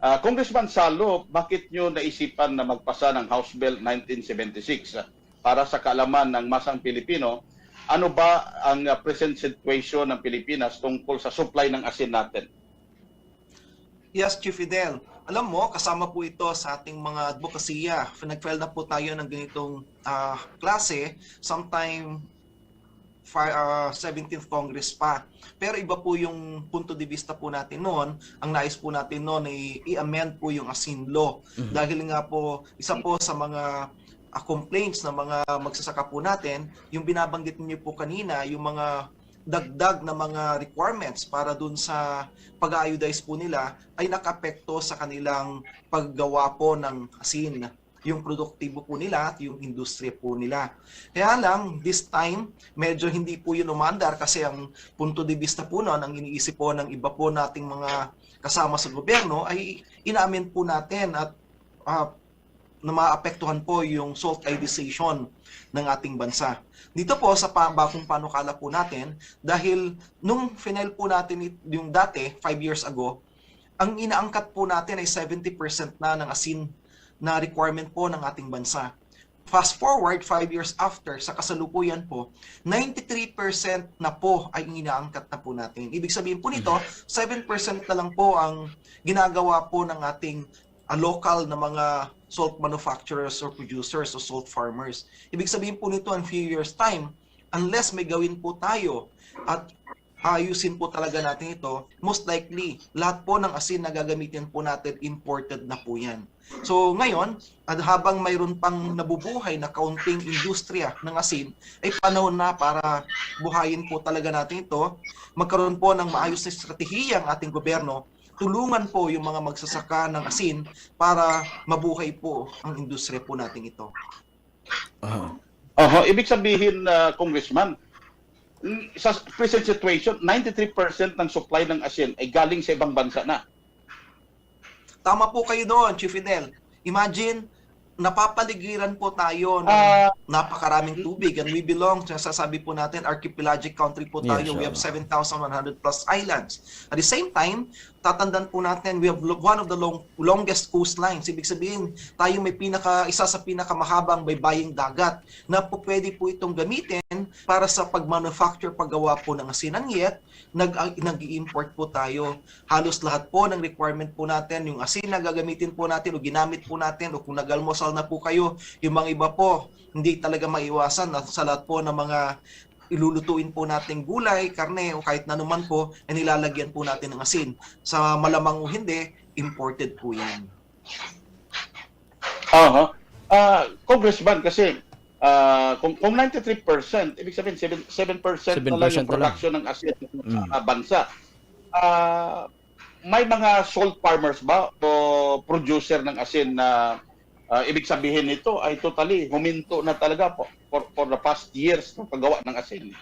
Congressman Salo, bakit nyo naisipan na magpasa ng House Bill 1976 para sa kaalaman ng masang Pilipino? Ano ba ang present situation ng Pilipinas tungkol sa supply ng asin natin? Yes, Chief Fidel. Alam mo, kasama po ito sa ating mga advokasya. Nag-file na po tayo ng ganitong klase sometime 17th Congress pa. Pero iba po yung punto de vista po natin noon. Ang nais po natin noon ay i-amend po yung asin law. Dahil nga po, isa po sa mga complaints ng mga magsasaka po natin, yung binabanggit niyo po kanina, yung mga dagdag na mga requirements para dun sa pag-iodize po nila ay nakapekto sa kanilang paggawa po ng asin, yung produktibo po nila at yung industriya po nila. Kaya lang, this time, medyo hindi po yun umandar kasi ang punto de vista po noon, ang iniisip po ng iba po nating mga kasama sa gobyerno ay inaamin po natin at na maapektuhan po yung salt iodization ng ating bansa. Dito po sa bagong panukala po natin, dahil nung final po natin yung dati, 5 years ago, ang inaangkat po natin ay 70% na ng asin na requirement po ng ating bansa. Fast forward, 5 years after, sa kasalukuyan po, 93% na po ay inaangkat na po natin. Ibig sabihin po nito, 7% na lang po ang ginagawa po ng ating local na mga salt manufacturers or producers o salt farmers. Ibig sabihin po nito in few years time, unless may gawin po tayo at ayusin po talaga natin ito, most likely, lahat po ng asin na gagamitin po natin, imported na po yan. So ngayon, at habang mayroon pang nabubuhay na kaunting industriya ng asin, ay panahon na para buhayin po talaga natin ito, magkaroon po ng maayos na estratehiya ang ating gobyerno, tulungan po yung mga magsasaka ng asin para mabuhay po ang industriya po natin ito. Ibig sabihin, Congressman, sa present situation, 93% ng supply ng asin ay galing sa ibang bansa na. Tama po kayo doon, Chief Fidel. Imagine, napapaligiran po tayo ng napakaraming tubig and we belong, sasabi po natin, archipelagic country po tayo. We have 7,100 plus islands. At the same time, tatandaan po natin, we have one of the longest coastlines. Ibig sabihin, tayo may isa sa pinakamahabang baybaying dagat na po pwede po itong gamitin para sa pag-manufacture, paggawa po ng asin. And yet, nag-i-import po tayo. Halos lahat po ng requirement po natin, yung asin na gagamitin po natin o ginamit po natin o kung nagalmosal na po kayo, yung mga iba po, hindi talaga maiwasan na sa lahat po ng mga ilulutuin po nating gulay, karne o kahit na naman po, ay nilalagyan po natin ng asin. Sa malamang o hindi, imported po yan. Congressman, kasi kung 93%, ibig sabihin 7% na lang yung production ng asin sa bansa. May mga salt farmers ba o producer ng asin na ibig sabihin nito ay totally huminto na talaga po for the past years ng paggawa ng asin?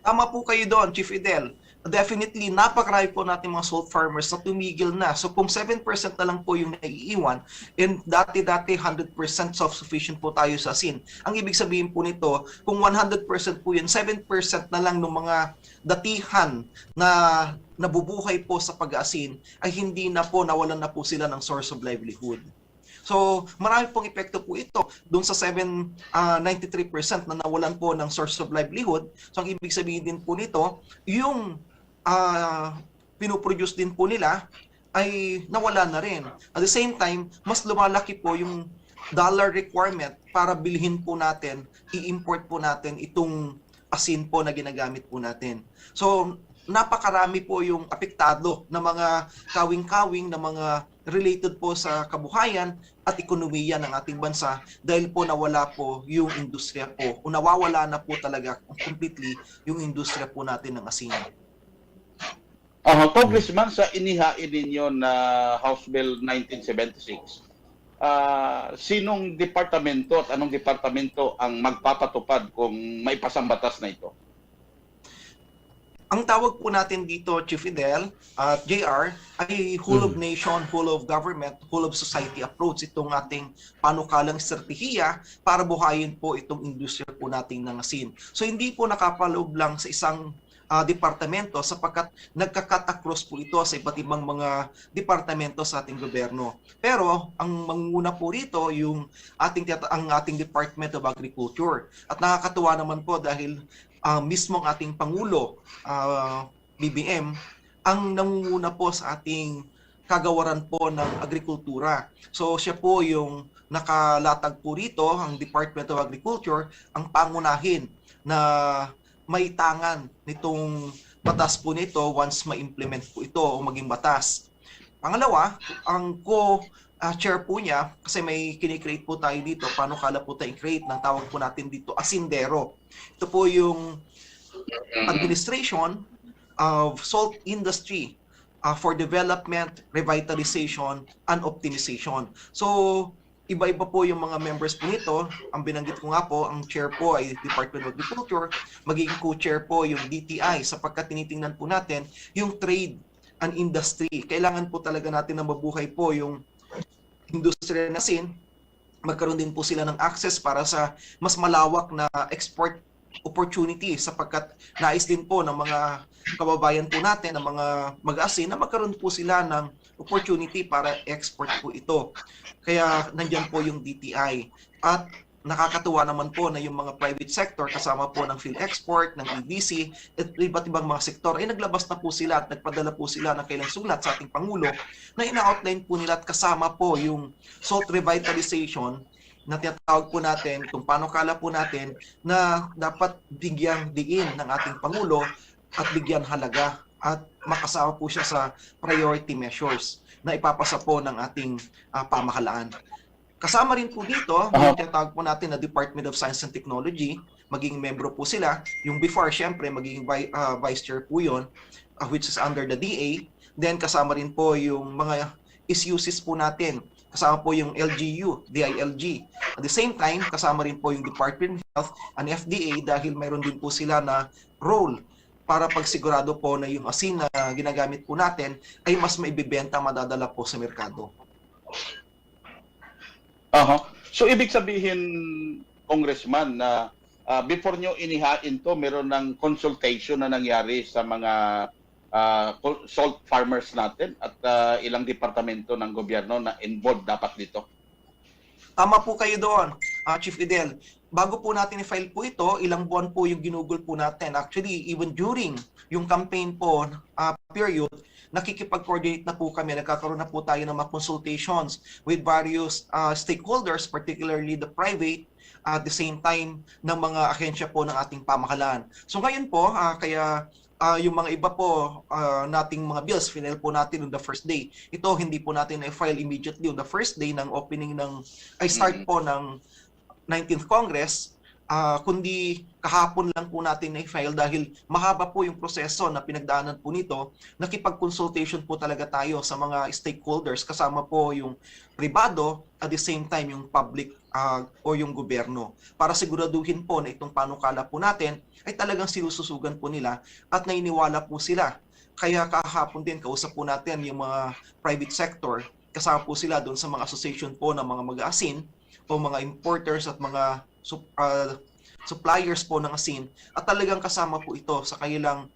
Tama po kayo doon, Chief Fidel. Definitely, napakarami po natin mga salt farmers na tumigil na. So kung 7% na lang po yung naiiwan, and dati-dati 100% self-sufficient po tayo sa asin. Ang ibig sabihin po nito, kung 100% po yun, 7% na lang ng mga datihan na nabubuhay po sa pag-asin, ay hindi na po, nawalan na po sila ng source of livelihood. So, marami pong epekto po ito doon sa 93% na nawalan po ng source of livelihood. So, ang ibig sabihin din po nito, yung pinoproduce din po nila ay nawala na rin. At the same time, mas lumalaki po yung dollar requirement para bilhin po natin, i-import po natin itong asin po na ginagamit po natin. So, napakarami po yung apektado na mga kawing-kawing, na mga related po sa kabuhayan at ekonomiya ng ating bansa dahil po nawala po yung industriya po o nawawala na po talaga completely yung industriya po natin ng asin. Congressman, sa inihain ninyo na House Bill 1976, sinong departamento at anong departamento ang magpapatupad kung may pasang-batas na ito? Ang tawag po natin dito, Chief Fidel, at JR, ay whole of nation, whole of government, whole of society approach. Itong ating panukalang estratehiya para buhayin po itong industriya po natin ng asin. So hindi po nakapaloob lang sa isang departamento sapagkat nagka-cut across po ito sa iba't ibang mga departamento sa ating gobyerno. Pero ang manguna po rito yung ang ating Department of Agriculture. At nakakatuwa naman po dahil mismo ang ating Pangulo, BBM, ang nangunguna po sa ating kagawaran po ng agrikultura. So siya po yung nakalatag po rito, ang Department of Agriculture, ang pangunahin na may tangan nitong batas po nito once ma-implement po ito o maging batas. Pangalawa, ang chair po niya, kasi may kinikreate po tayo dito, paano kala po tayo i-create, ng tawag po natin dito, Asindero. Ito po yung Administration of Salt Industry for Development, Revitalization, and Optimization. So, iba-iba po yung mga members po nito. Ang binanggit ko nga po, ang chair po ay Department of Agriculture, magiging co-chair po yung DTI sapagkat tinitingnan po natin yung trade and industry. Kailangan po talaga natin na mabuhay po yung industriya na sin. Magkaroon din po sila ng access para sa mas malawak na export opportunity sapagkat nais din po ng mga kababayan po natin, ng mga mag-aasin na magkaroon po sila ng opportunity para export po ito. Kaya nandyan po yung DTI. At nakakatuwa naman po na yung mga private sector kasama po ng PhilExport, ng EDC, at iba't ibang mga sektor ay naglabas na po sila at nagpadala po sila ng kailang sulat sa ating Pangulo na ina-outline po nila at kasama po yung salt revitalization na tinatawag po natin, kung paano kala po natin na dapat bigyang diin ng ating Pangulo at bigyan halaga at makasama po siya sa priority measures na ipapasa po ng ating pamahalaan. Kasama rin po dito, yung tinatawag po natin na Department of Science and Technology, magiging membro po sila. Yung before, syempre, magiging vice chair po yun, which is under the DA. Then kasama rin po yung mga issues po natin. Kasama po yung LGU, DILG. At the same time, kasama rin po yung Department of Health and FDA dahil mayroon din po sila na role para pagsigurado po na yung asin na ginagamit po natin ay mas maibibenta, madadala po sa merkado. So ibig sabihin, Congressman, na before nyo inihain to, meron ng consultation na nangyari sa mga salt farmers natin at ilang departamento ng gobyerno na involved dapat dito? Tama po kayo doon, Chief Fidel. Bago po natin i-file po ito, ilang buwan po yung ginugol po natin. Actually, even during yung campaign po period, nakikipag-coordinate na po kami, nagkakaroon na po tayo ng mga consultations with various stakeholders, particularly the private, at the same time ng mga ahensya po ng ating pamahalaan. So ngayon po, kaya yung mga iba po nating mga bills, final po natin on the first day. Ito, hindi po natin i-file immediately on the first day ng opening start po ng 19th Congress, kundi kahapon lang po natin na-file dahil mahaba po yung proseso na pinagdaanan po nito. Nakipag-consultation po talaga tayo sa mga stakeholders, kasama po yung pribado, at the same time yung public o yung gobyerno, para siguraduhin po na itong panukala po natin ay talagang sinususugan po nila at nainiwala po sila. Kaya kahapon din kausap po natin yung mga private sector, kasama po sila doon sa mga association po ng mga mag-aasin o mga importers at mga suppliers po ng asin, at talagang kasama po ito sa kanilang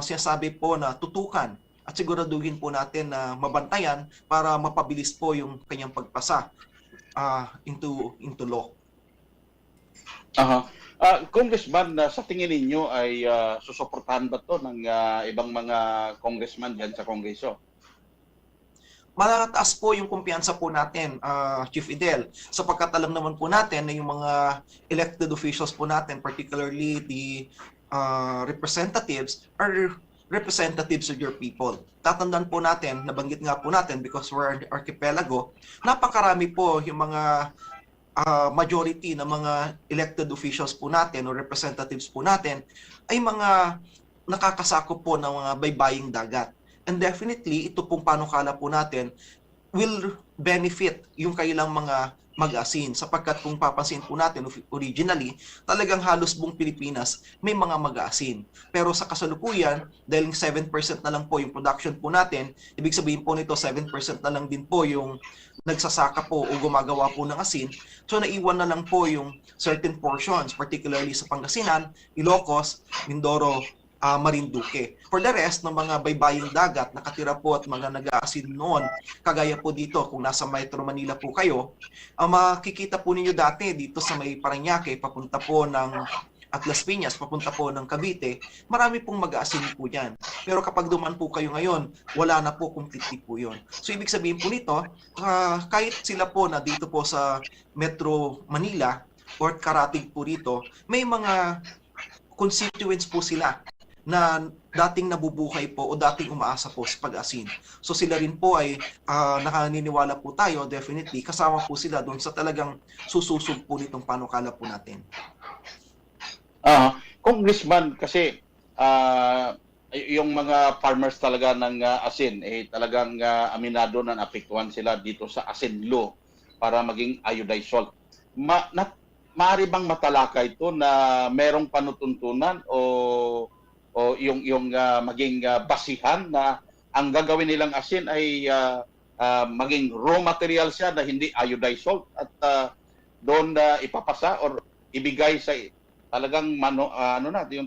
sinasabi po na tutukan at siguraduhin po natin na mabantayan para mapabilis po yung kanyang pagpasa into law. Congressman, sa tingin ninyo ay susuportahan ba to ng ibang mga congressman dyan sa Kongreso? Malataas po yung kumpiyansa po natin, Chief Fidel, sapagkat alam naman po natin na yung mga elected officials po natin, particularly the representatives, are representatives of your people. Tatandaan po natin, nabanggit nga po natin because we're an archipelago, napakarami po yung mga majority ng mga elected officials po natin o representatives po natin ay mga nakakasakop po ng mga baybaying dagat. And definitely, ito pong panukala po natin will benefit yung kailang mga mag-asin. Sapagkat kung papansin po natin originally, talagang halos buong Pilipinas may mga mag-asin. Pero sa kasalukuyan, dahil 7% na lang po yung production po natin, ibig sabihin po nito 7% na lang din po yung nagsasaka po o gumagawa po ng asin. So naiwan na lang po yung certain portions, particularly sa Pangasinan, Ilocos, Mindoro, Marinduque. For the rest ng mga baybaying dagat, nakatira po at mga nag-aasin noon, kagaya po dito, kung nasa Metro Manila po kayo, makikita po ninyo dati dito sa may Parañaque, papunta po ng at Las Piñas, papunta po ng Cavite, marami pong mag-aasin po dyan. Pero kapag duman po kayo ngayon, wala na po, completely po yun. So ibig sabihin po nito, kahit sila po na dito po sa Metro Manila or karatig po rito, may mga constituents po sila na dating nabubuhay po o dating umaasa po sa pag-asin. So sila rin po ay nakaniniwala po tayo, definitely, kasama po sila doon sa talagang sususog po nitong panukala po natin. Congressman, kasi yung mga farmers talaga ng asin, talagang aminado na naapektuhan sila dito sa asin law para maging iodized salt. Maaari bang matalakay ito na merong panutuntunan o yung maging basihan na ang gagawin nilang asin ay maging raw material siya na hindi iodized salt at doon ipapasa or ibigay sa talagang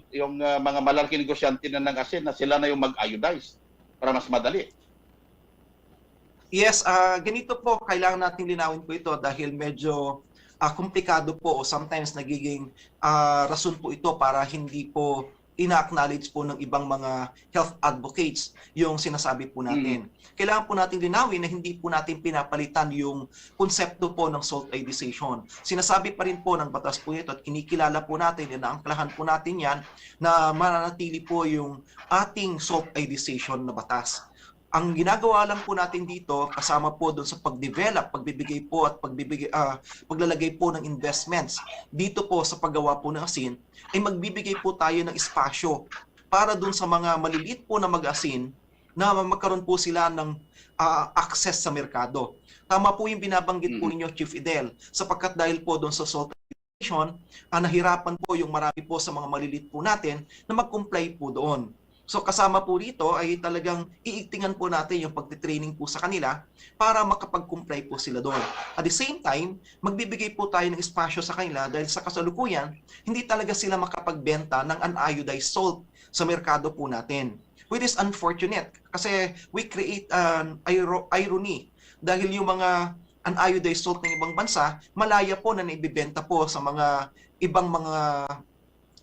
yung mga malalaking negosyante na ng asin na sila na yung mag-iodize para mas madali. Yes, ganito po, kailangan natin linawin po ito dahil medyo komplikado po o sometimes nagiging rason po ito para hindi po ina-acknowledge po ng ibang mga health advocates yung sinasabi po natin. Kailangan po natin linawin na hindi po natin pinapalitan yung konsepto po ng salt iodization. Sinasabi pa rin po ng batas po ito at kinikilala po natin, inaangklahan po natin yan na mananatili po yung ating salt iodization na batas. Ang ginagawa lang po natin dito, kasama po doon sa pag-develop, pagbibigay po at paglalagay po ng investments dito po sa paggawa po ng asin, ay magbibigay po tayo ng espasyo para doon sa mga maliliit po na mag-asin na magkaroon po sila ng access sa merkado. Tama po yung binabanggit po ninyo, Chief Idel, sapagkat dahil po doon sa salt iodization, nahirapan po yung marami po sa mga maliliit po natin na mag-comply po doon. So kasama po rito ay talagang iigtingan po natin yung pagtitraining po sa kanila para makapag-comply po sila doon. At the same time, magbibigay po tayo ng espasyo sa kanila dahil sa kasalukuyan, hindi talaga sila makapagbenta ng uniodized salt sa merkado po natin. Which is unfortunate kasi we create an irony dahil yung mga uniodized salt ng ibang bansa, malaya po na naibibenta po sa mga ibang mga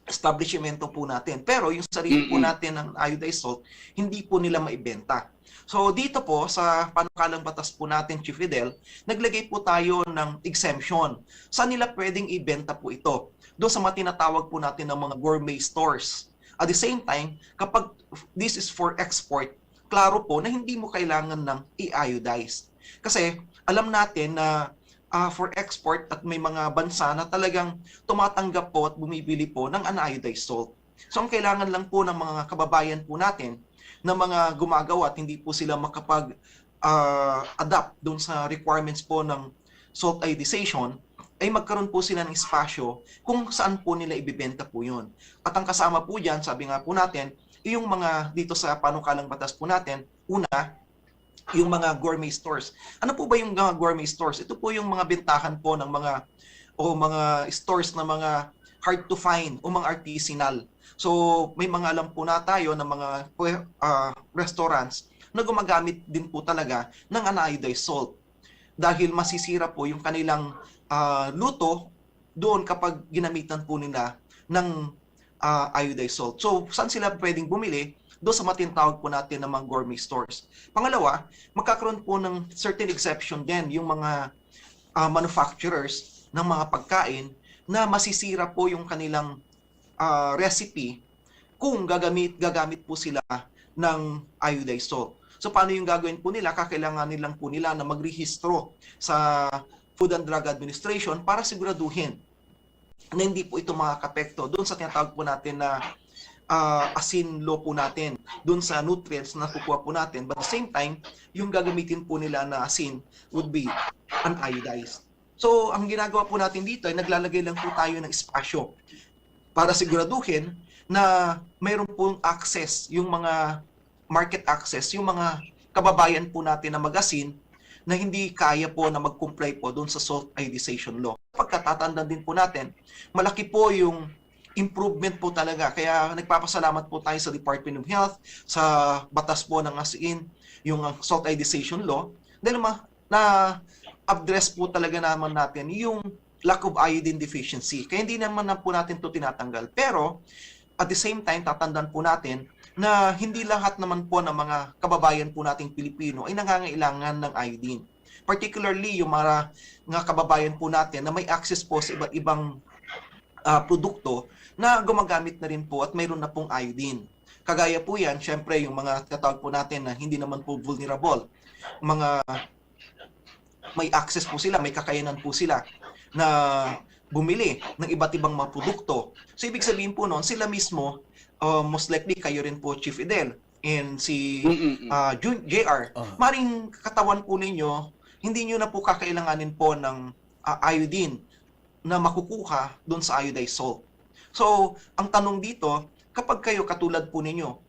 establishmento po natin. Pero yung sarili po natin ng iodized salt, hindi po nila maibenta. So dito po sa panukalang batas po natin, Chief Fidel, naglagay po tayo ng exemption. Saan nila pwedeng ibenta po ito? Doon sa mga tinatawag po natin ng mga gourmet stores. At the same time, kapag this is for export, klaro po na hindi mo kailangan ng i-iodize. Kasi alam natin na for export at may mga bansa na talagang tumatanggap po at bumibili po ng uniodized salt. So ang kailangan lang po ng mga kababayan po natin na mga gumagawa at hindi po sila makapag-adapt doon sa requirements po ng salt iodization ay magkaroon po sila ng espasyo kung saan po nila ibibenta po yun. At ang kasama po dyan, sabi nga po natin, yung mga dito sa panukalang batas po natin, una, yung mga gourmet stores. Ano po ba yung mga gourmet stores? Ito po yung mga bentahan po ng mga stores na mga hard to find o mga artisanal. So may mga alam po na tayo na mga restaurants na gumagamit din po talaga ng uniodized salt dahil masisira po yung kanilang luto doon kapag ginamitan po nila ng iodized salt. So saan sila pwedeng bumili? Doon sa matinatawag po natin ng mga gourmet stores. Pangalawa, magkakaroon po ng certain exception din yung mga manufacturers ng mga pagkain na masisira po yung kanilang recipe kung gagamit po sila ng iodized salt. So paano yung gagawin po nila? Kakailanganin lang po nila na magrehistro sa Food and Drug Administration para siguraduhin na hindi po ito makakapekto doon sa tinatawag po natin na asin law po natin doon sa nutrients na kukuha po natin, but at the same time yung gagamitin po nila na asin would be uniodized. So ang ginagawa po natin dito ay naglalagay lang po tayo ng espasyo para siguraduhin na mayroon pong access, yung mga market access, yung mga kababayan po natin na mag-asin na hindi kaya po na mag-comply po doon sa salt iodization law. Pagkatatandaan din po natin, malaki po yung improvement po talaga. Kaya nagpapasalamat po tayo sa Department of Health, sa batas po ng ASIN, yung salt iodization law, dahil na-address po talaga naman natin yung lack of iodine deficiency. Kaya hindi naman na po natin ito tinatanggal. Pero, at the same time, tatandaan po natin na hindi lahat naman po ng mga kababayan po nating Pilipino ay nangangailangan ng iodine. Particularly yung mga kababayan po natin na may access po sa iba't ibang produkto na gumagamit na rin po at mayroon na pong iodine. Kagaya po yan, syempre yung mga tatawag po natin na hindi naman po vulnerable. Mga may access po sila, may kakayanan po sila na bumili ng iba't ibang mga produkto. So ibig sabihin po noon, sila mismo, most likely kayo rin po Chief Idel and si JR, maring katawan po ninyo, hindi nyo na po kakailanganin po ng iodine na makukuha doon sa iodized salt. So, ang tanong dito, kapag kayo katulad po ninyo,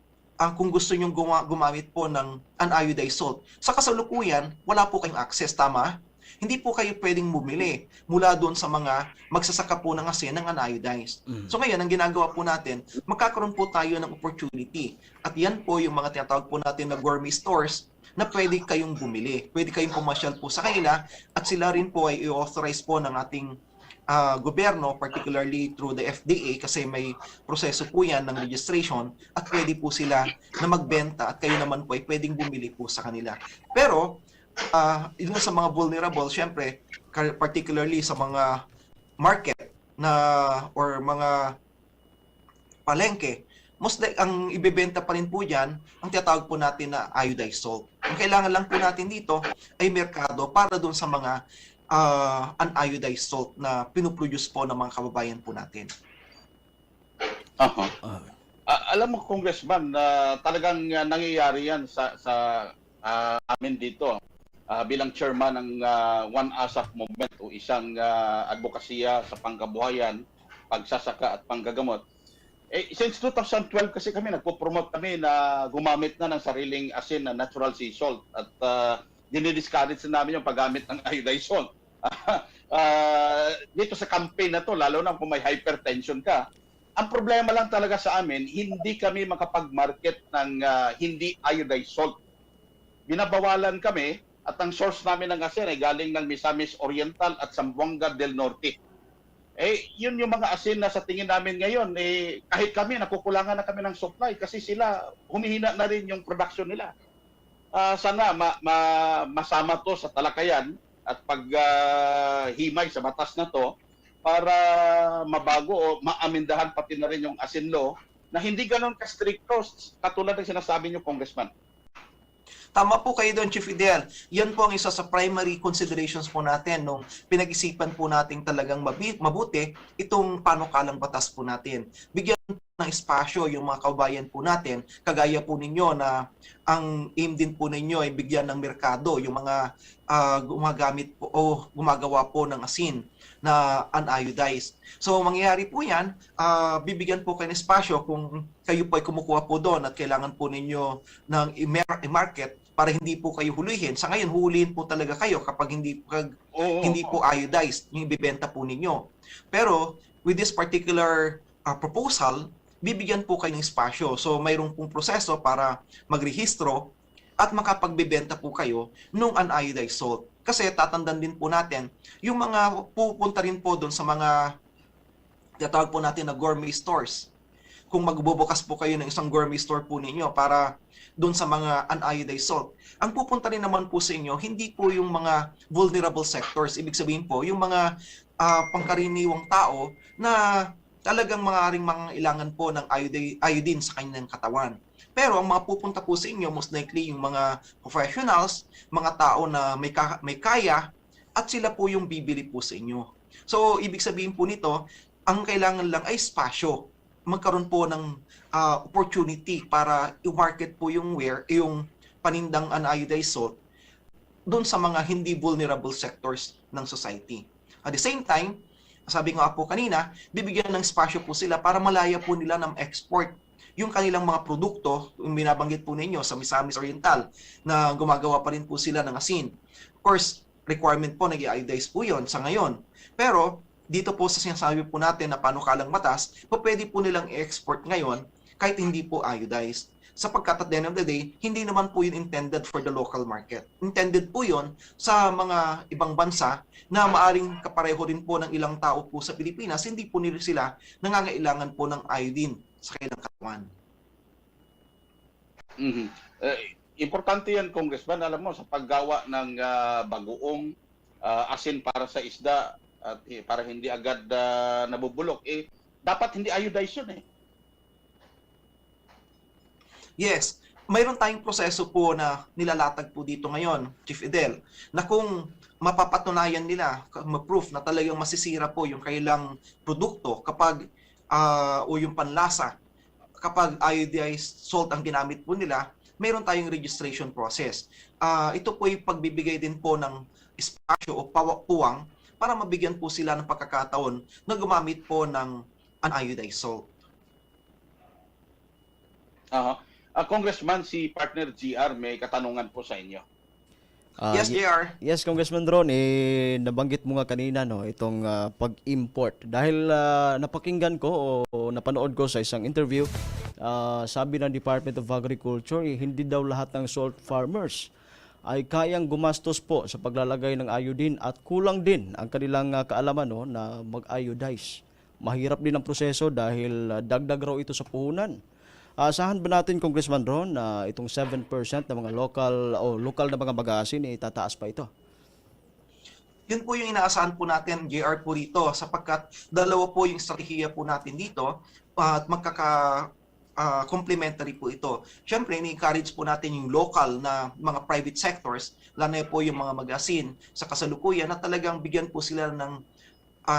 kung gusto nyo gumamit po ng uniodized salt, sa kasalukuyan, wala po kayong access, tama? Hindi po kayo pwedeng bumili mula doon sa mga magsasaka po ng asin ng uniodized. So ngayon, ang ginagawa po natin, magkakaroon po tayo ng opportunity. At yan po yung mga tinatawag po natin na gourmet stores na pwede kayong bumili. Pwede kayong pumasyal po sa kanila at sila rin po ay i-authorize po ng ating gobyerno, particularly through the FDA kasi may proseso po yan ng registration at pwede po sila na magbenta at kayo naman po ay pwedeng bumili po sa kanila. Pero, yun sa mga vulnerable, syempre, particularly sa mga market na or mga palengke, ang ibebenta pa rin po dyan, ang tinatawag po natin na iodized salt. Ang kailangan lang po natin dito ay merkado para doon sa mga uniodized salt na pinuproduce po ng mga kababayan po natin. Alam mo, Congressman, talagang nangyayari yan sa amin dito. Bilang chairman ng One ASAP movement o isang advokasya sa pangkabuhayan, pagsasaka at panggagamot. Since 2012 kasi kami nagpo-promote kami na gumamit na ng sariling asin na natural sea salt at dinidiscourage na namin yung paggamit ng iodized salt. Dito sa campaign na to, lalo na kung may hypertension ka, ang problema lang talaga sa amin, hindi kami makapag-market ng hindi iodized salt. Binabawalan kami at ang source namin ng asin ay galing ng Misamis Oriental at Zamboanga del Norte. Yun yung mga asin na sa tingin namin ngayon, kahit kami, nakukulangan na kami ng supply kasi sila, humihina na rin yung production nila. Sana masama to sa talakayan at paghimay sa batas na to para mabago o maamindahan pati na rin yung asin law na hindi ganun ka-stricto katulad ng sinasabi niyo, Congressman. Tama po kayo doon, Chief Idel. Yan po ang isa sa primary considerations po natin nung pinag-isipan po natin talagang mabuti itong panukalang batas po natin. Bigyan ng espasyo yung mga kababayan po natin, kagaya po ninyo na ang aim din po ninyo ay bigyan ng merkado yung mga gumagamit po o gumagawa po ng asin na uniodized. So mangyayari po yan, bibigyan po kayo ng espasyo kung kayo po ay kumukuha po doon at kailangan po ninyo ng i-market para hindi po kayo hulihin. Sa ngayon, hulihin po talaga kayo kapag hindi po iodized yung ibibenta po ninyo. Pero with this particular proposal, bibigyan po kayo ng espasyo. So mayroon pong proseso para magrehistro at makapagbebenta po kayo nung uniodized salt. Kasi tatandaan din po natin, yung mga pupunta rin po doon sa mga tinatawag po natin na gourmet stores. Kung magbubukas po kayo ng isang gourmet store po ninyo para doon sa mga uniodized salt, ang pupunta rin naman po sa inyo, hindi po yung mga vulnerable sectors. Ibig sabihin po, yung mga pangkaraniwang tao na talagang mga ilangan po ng iodine sa kanilang katawan. Pero ang mga pupunta po sa inyo, most likely yung mga professionals, mga tao na may kaya, at sila po yung bibili po sa inyo. So, ibig sabihin po nito, ang kailangan lang ay spasyo. Magkaroon po ng opportunity para i-market po yung panindang uniodized salt doon sa mga hindi vulnerable sectors ng society. At the same time, sabi nga po kanina, bibigyan ng spasyo po sila para malaya po nila ng export yung kanilang mga produkto, yung binabanggit po ninyo sa Misamis Oriental, na gumagawa pa rin po sila ng asin. Of course, requirement po, nag-iodize po yon sa ngayon. Pero, dito po sa sinasabi po natin na panukalang batas, pwede po nilang i-export ngayon kahit hindi po iodized. Sapagkat at the end of the day, hindi naman po yun intended for the local market. Intended po yun sa mga ibang bansa na maaring kapareho din po ng ilang tao po sa Pilipinas, hindi po nila sila nangangailangan po ng iodine sa kanilang katawan. Mhm. Importante yan, Congressman. Alam mo, sa paggawa ng bagoong asin para sa isda at para hindi agad nabubulok, dapat hindi iodized yun eh. Yes, mayroon tayong proseso po na nilalatag po dito ngayon, Chief Idel, na kung mapapatunayan nila, ma-proof na talagang masisira po yung kailang produkto kapag o yung panlasa kapag iodized salt ang ginamit po nila, mayroon tayong registration process. Ito po yung pagbibigay din po ng espasyo o puwang para mabigyan po sila ng pagkakataon na gumamit po ng uniodized salt. Congressman, si partner GR may katanungan po sa inyo. Yes, JR. Yes, Congressman Ron, nabanggit mo nga kanina no, itong pag-import. Dahil napakinggan ko o napanood ko sa isang interview, sabi ng Department of Agriculture, hindi daw lahat ng salt farmers ay kayang gumastos po sa paglalagay ng iodine at kulang din ang kanilang kaalaman no, na mag-iodize. Mahirap din ang proseso dahil dagdag raw ito sa puhunan. Asahan ba natin, Congressman Ron, na itong 7% ng mga lokal na mga mag-aasin, tataas pa ito? Yun po yung inaasahan po natin, JR, po rito, sapagkat dalawa po yung strategiya po natin dito at complementary po ito. Siyempre, ni-encourage po natin yung local na mga private sectors, lalo na po yung mga mag-asin sa kasalukuyan na talagang bigyan po sila ng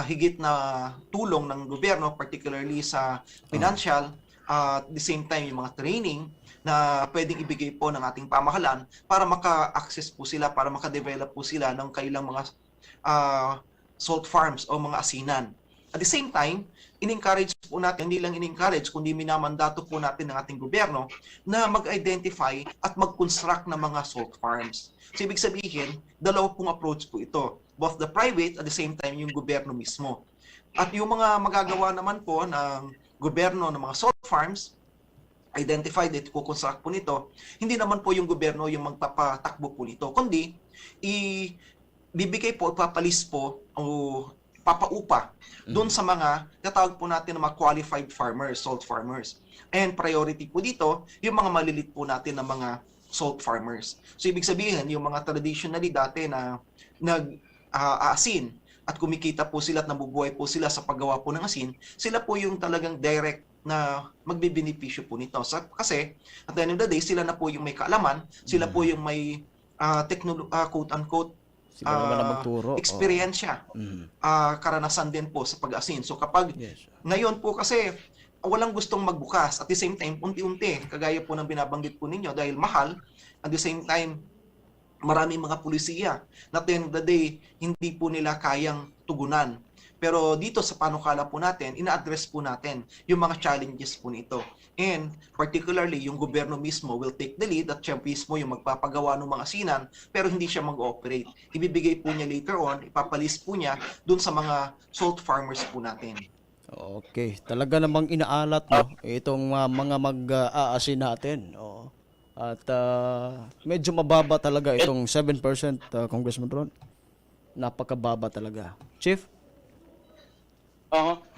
higit na tulong ng gobyerno, particularly sa financial, at the same time yung mga training na pwedeng ibigay po ng ating pamahalaan para maka-access po sila, para maka-develop po sila ng kailang mga salt farms o mga asinan. At the same time, in-encourage po natin, hindi lang in-encourage, kundi minamandato po natin ng ating gobyerno na mag-identify at mag-construct ng mga salt farms. So, ibig sabihin, dalawa pong approach po ito. Both the private at the same time yung gobyerno mismo. At yung mga magagawa naman po ng gobyerno ng mga salt farms, identified at kukonstruct po nito, hindi naman po yung gobyerno yung magpapatakbo po nito, kundi ibibigay po, ipapalis po o papaupa doon sa mga natawag po natin ng mga qualified farmers, salt farmers. And priority po dito, yung mga malilit po natin na mga salt farmers. So ibig sabihin, yung mga traditionally dati na nag-aasin, at kumikita po sila at nabubuhay po sila sa paggawa po ng asin, sila po yung talagang direct na magbibenepisyo po nito. Kasi, at the end of the day, sila na po yung may kaalaman, sila po yung may quote-unquote experiensya, karanasan din po sa pag-asin. So kapag ngayon po kasi, walang gustong magbukas, at the same time, unti-unti, kagaya po ng binabanggit po ninyo, dahil mahal, at the same time, maraming mga pulisiya na at the end of the day, hindi po nila kayang tugunan. Pero dito sa panukala po natin, ina-address po natin yung mga challenges po nito. And particularly, yung gobyerno mismo will take the lead at siya mismo yung magpapagawa ng mga asinan, pero hindi siya mag-ooperate. Ibibigay po niya later on, ipapalis po niya dun sa mga salt farmers po natin. Okay, talaga namang inaalat no, itong mga mag-aasin natin. Oo. At medyo mababa talaga itong 7%, Congressman Ron. Napakababa talaga. Chief?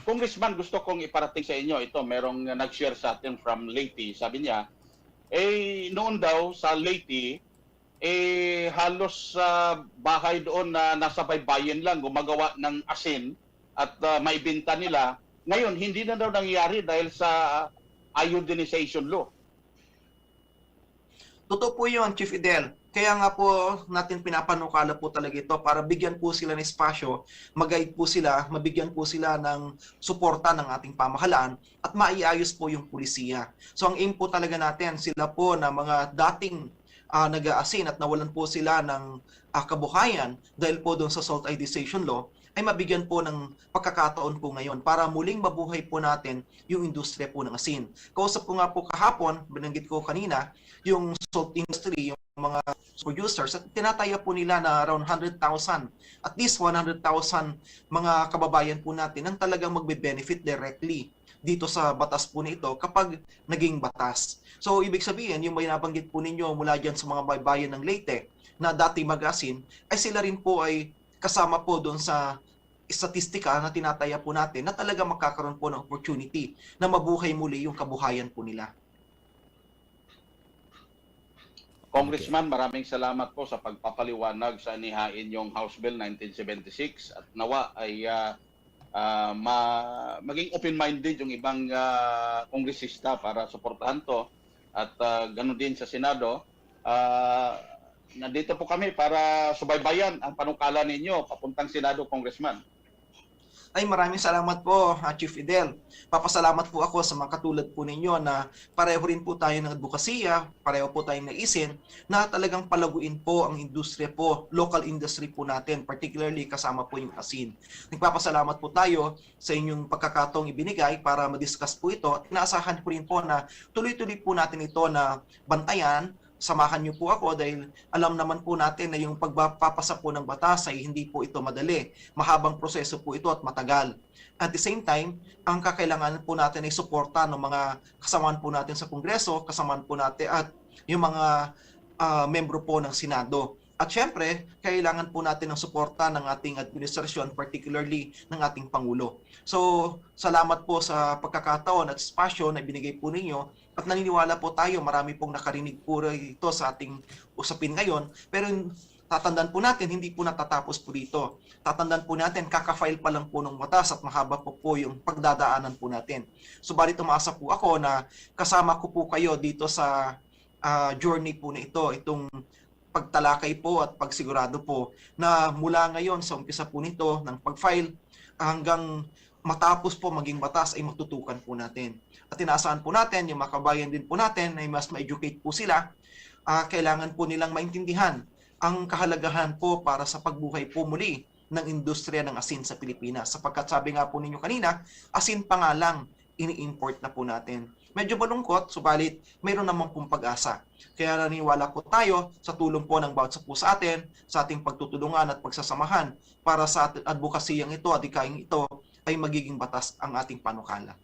Congressman, gusto kong iparating sa inyo ito. Merong nag-share sa atin from Leyte. Sabi niya, noon daw sa Leyte, halos sa bahay doon na nasa baybayin lang gumagawa ng asin at maibenta nila. Ngayon, hindi na daw nangyayari dahil sa iodinization law. Totoo po yun, Chief Idel. Kaya nga po natin pinapanukala po talaga ito para bigyan po sila ng espasyo, mag-guide po sila, mabigyan po sila ng suporta ng ating pamahalaan at maiayos po yung pulisiya. So ang aim po talaga natin, sila po na mga dating nag-aasin at nawalan po sila ng kabuhayan dahil po doon sa salt iodization law, ay mabigyan po ng pagkakataon po ngayon para muling mabuhay po natin yung industriya po ng asin. Kausap ko nga po kahapon, binanggit ko kanina, yung salt industry, yung mga producers at tinataya po nila na around 100,000, at least 100,000 mga kababayan po natin ang talagang magbe-benefit directly dito sa batas po nito kapag naging batas. So ibig sabihin, yung may nabanggit po ninyo mula dyan sa mga bayan ng Leyte na dati mag-asin, ay sila rin po ay kasama po doon sa statistika na tinataya po natin na talaga magkakaroon po ng opportunity na mabuhay muli yung kabuhayan po nila. Congressman, maraming salamat po sa pagpapaliwanag sa inihain yung House Bill 1976 at nawa ay maging open-minded yung ibang kongresista para suportahan to at ganoon din sa Senado. Nandito po kami para subaybayan ang panukala ninyo papuntang Senado, Congressman. Ay, maraming salamat po, Chief Fidel. Papasalamat po ako sa mga katulad po ninyo na pareho rin po tayo ng advokasya, pareho po tayong naisin na talagang palaguin po ang industriya po, local industry po natin, particularly kasama po yung asin. Nagpapasalamat po tayo sa inyong pagkakataong ibinigay para madiscuss po ito at inaasahan po rin po na tuloy-tuloy po natin ito na bantayan. Samahan niyo po ako dahil alam naman po natin na yung pagpapasa po ng batas ay hindi po ito madali. Mahabang proseso po ito at matagal. At the same time, ang kakailangan po natin ay suporta ng mga kasamaan po natin sa Kongreso, kasamaan po natin at yung mga membro po ng Senado. At syempre, kailangan po natin ng suporta ng ating administrasyon, particularly ng ating Pangulo. So, salamat po sa pagkakataon at spasyo na binigay po ninyo. At naniniwala po tayo, marami pong nakarinig po ito sa ating usapin ngayon. Pero tatandaan po natin, hindi po natatapos po dito. Tatandaan po natin, kaka-file pa lang po ng batas at mahaba po yung pagdadaanan po natin. Subalit umaasa po ako na kasama ko po kayo dito sa journey po na ito, itong pagtalakay po at pagsigurado po na mula ngayon sa umpisa po nito ng pag-file hanggang matapos po maging batas ay matutukan po natin. At inaasahan po natin, yung mga kabayan din po natin ay mas ma-educate po sila. Kailangan po nilang maintindihan ang kahalagahan po para sa pagbuhay po muli ng industriya ng asin sa Pilipinas. Sapagkat sabi nga po ninyo kanina, asin pa nga lang ini-import na po natin. Medyo malungkot, subalit mayroon namang pong pag-asa. Kaya naniniwala po tayo sa tulong po ng bawat sa atin, sa ating pagtutulungan at pagsasamahan para sa advokasiyang ito at ikaing ito ay magiging batas ang ating panukala.